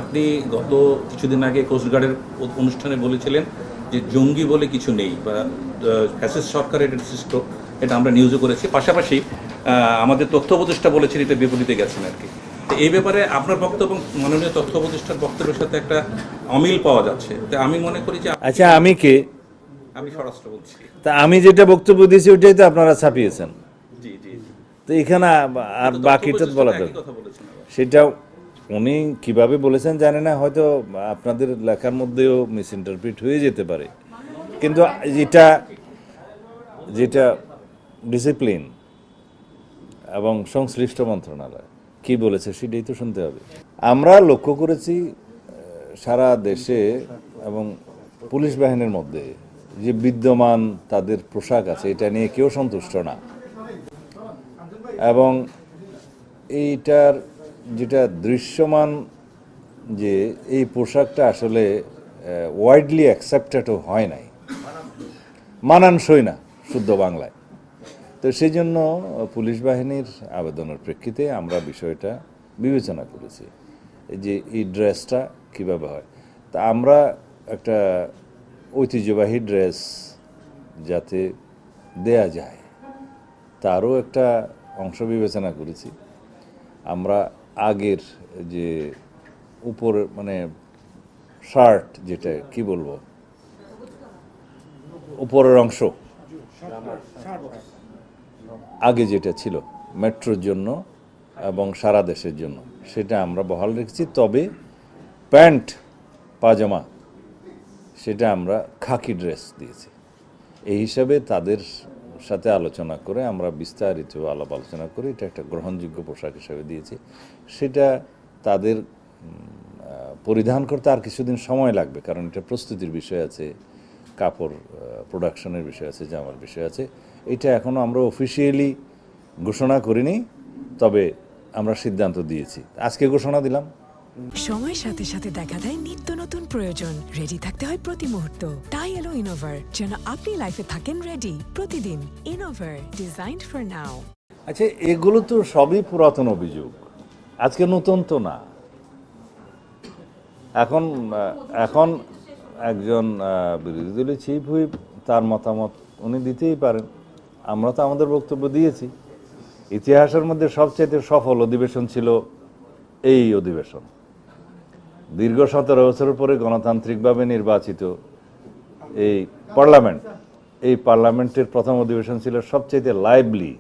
আপনি গত কিছুদিন আগে কোস্টগার্ডের অনুষ্ঠানে বলেছিলেন যে জঙ্গি বলে কিছু নেই বা ফ্যাসিস্ট সরকারের এটা সৃষ্ট, এটা আমরা নিউজও করেছি। পাশাপাশি আমাদের তথ্য উপদেষ্টা বলেছেন এটা বিপরীতে গেছেন আর কি। তো এই ব্যাপারে আপনার বক্তব্য এবং মাননীয় তথ্য উপদেষ্টার বক্তব্যের সাথে একটা অমিল পাওয়া যাচ্ছে। তো আমি মনে করি যে আচ্ছা, আমি কে? আমি স্বরাষ্ট্র বলছি। তা আমি যেটা বক্তব্য দিয়েছি ওইটাই তো আপনারা ছাপিয়েছেন। জি জি জি। তো এখানে আর বাকিটা বলা দরকার। কথা বলেছেন আবার। সেটা উনি কিভাবে বলেছেন জানি না, হয়তো আপনাদের লেখার মধ্যেও মিস ইন্টারপ্রিট হয়ে যেতে পারে, কিন্তু যেটা যেটা ডিসিপ্লিন এবং সংশ্লিষ্ট মন্ত্রণালয় কি বলেছে সেটাই তো শুনতে হবে। আমরা লক্ষ্য করেছি সারা দেশে এবং পুলিশ বাহিনীর মধ্যে যে বিদ্যমান তাদের পোশাক আছে এটা নিয়ে কেউ সন্তুষ্ট না, এবং এইটার যেটা দৃশ্যমান যে এই পোশাকটা আসলে ওয়াইডলি অ্যাকসেপ্টেডও হয় নাই, মানানসই না শুদ্ধ বাংলায়। তো সেই জন্য পুলিশ বাহিনীর আবেদনের প্রেক্ষিতে আমরা বিষয়টা বিবেচনা করেছি যে এই ড্রেসটা কীভাবে হয়। তা আমরা একটা ঐতিহ্যবাহী ড্রেস যাতে দেয়া যায় তারও একটা অংশ বিবেচনা করেছি। আমরা আগের যে উপর মানে শার্ট, যেটা কি বলবো, উপরের অংশ আগে যেটা ছিল মেট্রোর জন্য এবং সারা দেশের জন্য, সেটা আমরা বহাল রেখেছি। তবে প্যান্ট পাজামা সেটা আমরা খাকি ড্রেস দিয়েছি। এই হিসাবে তাদের সাথে আলোচনা করে আমরা বিস্তারিত আলাপ আলোচনা করে এটা একটা গ্রহণযোগ্য পোশাক হিসাবে দিয়েছি। সেটা তাদের পরিধান করতে আর কিছুদিন সময় লাগবে, কারণ এটা প্রস্তুতির বিষয় আছে, কাপড় প্রোডাকশনের বিষয় আছে, জামার বিষয় আছে। এটা এখনও আমরা অফিসিয়ালি ঘোষণা করিনি, তবে আমরা সিদ্ধান্ত দিয়েছি, আজকে ঘোষণা দিলাম। সময়ের সাথে সাথে দেখা দেয় নিত্য নতুন প্রয়োজন। রেডি থাকতে হয় প্রতি মুহূর্ত। তাই এলো ইনোভার, যেন আপনি লাইফে থাকেন রেডি প্রতিদিন। Innova, designed for now. আচ্ছা, এগুলো তো সবই পুরাতন অভিযোগ, আজকে নতুন তো না। এখন এখন একজন বিরোধী দলের চিফ হুইপ তার মতামত উনি দিতেই পারেন। আমরা তো আমাদের বক্তব্য দিয়েছি। ইতিহাসের মধ্যে সবচেয়ে সফল অধিবেশন ছিল এই অধিবেশন। দীর্ঘ 17 বছরের পরে গণতান্ত্রিকভাবে নির্বাচিত এই পার্লামেন্ট, এই পার্লামেন্টের প্রথম অধিবেশন ছিল সবচেয়ে লাইভলি,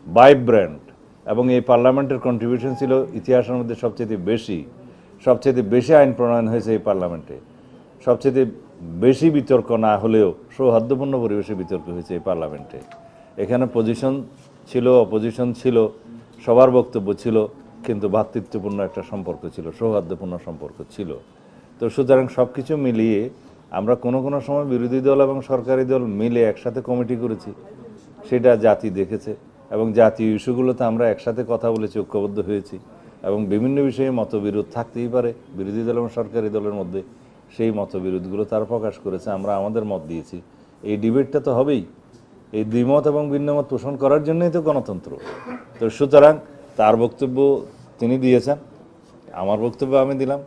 ভাইব্রেন্ট, এবং এই পার্লামেন্টের কন্ট্রিবিউশন ছিল ইতিহাসের মধ্যে সবচেয়ে বেশি আইন প্রণয়ন হয়েছে এই পার্লামেন্টে। সবচেয়ে বেশি বিতর্ক না হলেও সৌহার্দ্যপূর্ণ পরিবেশে বিতর্ক হয়েছে এই পার্লামেন্টে। এখানে পজিশন ছিল, অপোজিশন ছিল, সবার বক্তব্য ছিল, কিন্তু ভ্রাতৃত্বপূর্ণ একটা সম্পর্ক ছিল, সৌহার্দ্যপূর্ণ সম্পর্ক ছিল। তো সুতরাং সব কিছু মিলিয়ে আমরা কোনো কোনো সময় বিরোধী দল এবং সরকারি দল মিলে একসাথে কমিটি করেছি, সেটা জাতি দেখেছে, এবং জাতীয় ইস্যুগুলোতে আমরা একসাথে কথা বলেছি, ঐক্যবদ্ধ হয়েছি, এবং বিভিন্ন বিষয়ে মতবিরোধ থাকতেই পারে বিরোধী দল এবং সরকারি দলের মধ্যে। সেই মতবিরোধগুলো তারা প্রকাশ করেছে, আমরা আমাদের মত দিয়েছি। এই ডিবেটটা তো হবেই, এই দ্বিমত এবং ভিন্নমত পোষণ করার জন্যই তো গণতন্ত্র। তো সুতরাং তার বক্তব্য তিনি দিয়েছেন, আমার বক্তব্য আমি দিলাম।